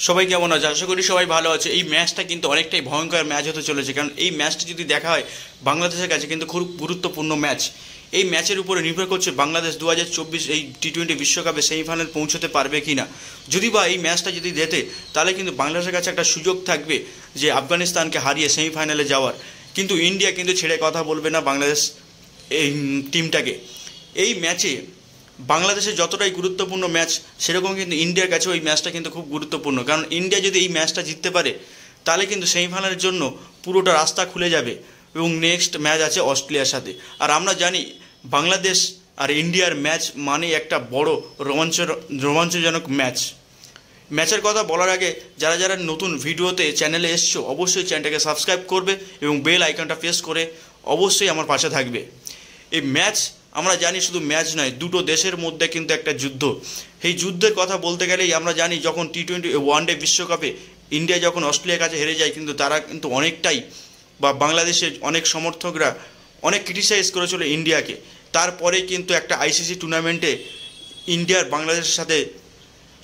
সবাই কেমন আছে? আশা করি সবাই ভালো আছে। এই ম্যাচটা কিন্তু অনেকটাই ভয়ঙ্কর ম্যাচ হতে চলেছে, কারণ এই ম্যাচটা যদি দেখা হয় বাংলাদেশের কাছে কিন্তু খুব গুরুত্বপূর্ণ ম্যাচ। এই ম্যাচের উপরে নির্ভর করছে বাংলাদেশ 2024 এই টি-20 বিশ্বকাপে সেমিফাইনাল পৌঁছতে পারবে কি না। যদি বা এই ম্যাচটা যদি জেতে, তাহলে কিন্তু বাংলাদেশের কাছে একটা সুযোগ থাকবে যে আফগানিস্তানকে হারিয়ে সেমিফাইনালে যাওয়ার। কিন্তু ইন্ডিয়া কিন্তু ছেড়ে কথা বলবে না বাংলাদেশ এই টিমটাকে। এই ম্যাচে বাংলাদেশের যতটাই গুরুত্বপূর্ণ ম্যাচ, সেরকম কিন্তু ইন্ডিয়ার কাছেও এই ম্যাচটা কিন্তু খুব গুরুত্বপূর্ণ, কারণ ইন্ডিয়া যদি এই ম্যাচটা জিততে পারে তাহলে কিন্তু সেমিফাইনালের জন্য পুরোটা রাস্তা খুলে যাবে। এবং নেক্সট ম্যাচ আছে অস্ট্রেলিয়ার সাথে। আর আমরা জানি বাংলাদেশ আর ইন্ডিয়ার ম্যাচ মানে একটা বড় রোমাঞ্চজনক ম্যাচের কথা বলার আগে যারা যারা নতুন ভিডিওতে চ্যানেলে এসছো, অবশ্যই চ্যানেলটাকে সাবস্ক্রাইব করবে এবং বেল আইকনটা প্রেস করে অবশ্যই আমার পাশে থাকবে। এই ম্যাচ আমরা জানি শুধু ম্যাচ নয়, দুটো দেশের মধ্যে কিন্তু একটা যুদ্ধ। এই যুদ্ধের কথা বলতে গেলেই আমরা জানি যখন টি-20 ওয়ানডে বিশ্বকাপে ইন্ডিয়া যখন অস্ট্রেলিয়ার কাছে হেরে যায়, কিন্তু তারা কিন্তু অনেকটাই বা বাংলাদেশের অনেক সমর্থকরা অনেক ক্রিটিসাইজ করেছিল ইন্ডিয়াকে। তারপরে কিন্তু একটা আইসিসি টুর্নামেন্টে ইন্ডিয়ার বাংলাদেশের সাথে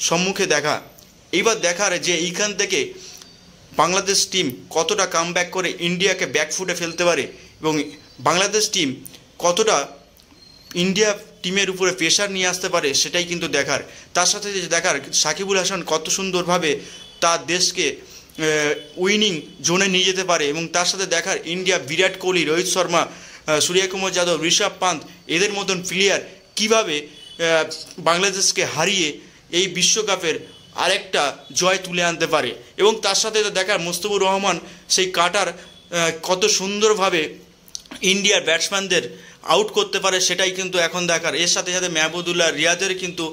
সম্মুখে দেখা। এইবার দেখার যে এইখান থেকে বাংলাদেশ টিম কতটা কামব্যাক করে ইন্ডিয়াকে ব্যাকফুটে ফেলতে পারে এবং বাংলাদেশ টিম কতটা ইন্ডিয়া টিমের উপরে প্রেশার নিয়ে আসতে পারে, সেটাই কিন্তু দেখার। তার সাথে যে দেখার সাকিবুল হাসান কত সুন্দরভাবে তার দেশকে উইনিং জোনে নিয়ে যেতে পারে, এবং তার সাথে দেখার ইন্ডিয়া বিরাট কোহলি, রোহিত শর্মা, সূর্যকুমার যাদব, ঋষভ পান্ত এদের মতন প্লেয়ার কীভাবে বাংলাদেশকে হারিয়ে এই বিশ্বকাপের আরেকটা জয় তুলে আনতে পারে। এবং তার সাথে দেখার মুস্তাফিজুর রহমান সেই কাটার কত সুন্দরভাবে ইন্ডিয়ার ব্যাটসম্যানদের আউট করতে পারে, সেটাই কিন্তু এখন দেখার। এর সাথে সাথে মাহমুদুল্লাহ রিয়াদের কিন্তু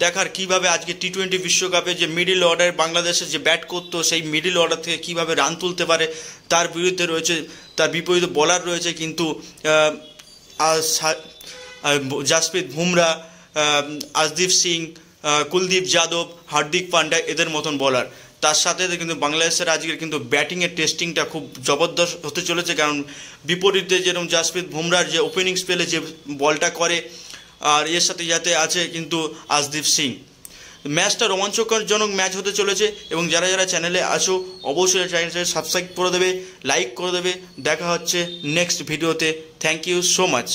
দেখার কীভাবে আজকে টি-20 বিশ্বকাপে যে মিডল অর্ডার বাংলাদেশে যে ব্যাট করতো, সেই মিডল অর্ডার থেকে কীভাবে রান তুলতে পারে। তার বিরুদ্ধে রয়েছে, তার বিপরীতে বলার রয়েছে কিন্তু জাসপ্রীত বুমরা, আশদীপ সিং, কুলদীপ যাদব, হার্দিক পান্ড্যা এদের মতন বলার। তার সাথে কিন্তু বাংলাদেশের আজকের কিন্তু ব্যাটিংয়ের টেস্টিংটা খুব জবরদস্ত হতে চলেছে, কারণ বিপরীতে যেরকম জাসপ্রীত বুমরার যে ওপেনিং স্পেলে যে বলটা করে, আর এর সাথে যাতে আছে কিন্তু আশদীপ সিং। ম্যাচটা রোমাঞ্চকরজনক ম্যাচ হতে চলেছে। এবং যারা যারা চ্যানেলে আসো অবশ্যই চ্যানেলটা সাবস্ক্রাইব করে দেবে, লাইক করে দেবে। দেখা হচ্ছে নেক্সট ভিডিওতে। Thank you so much.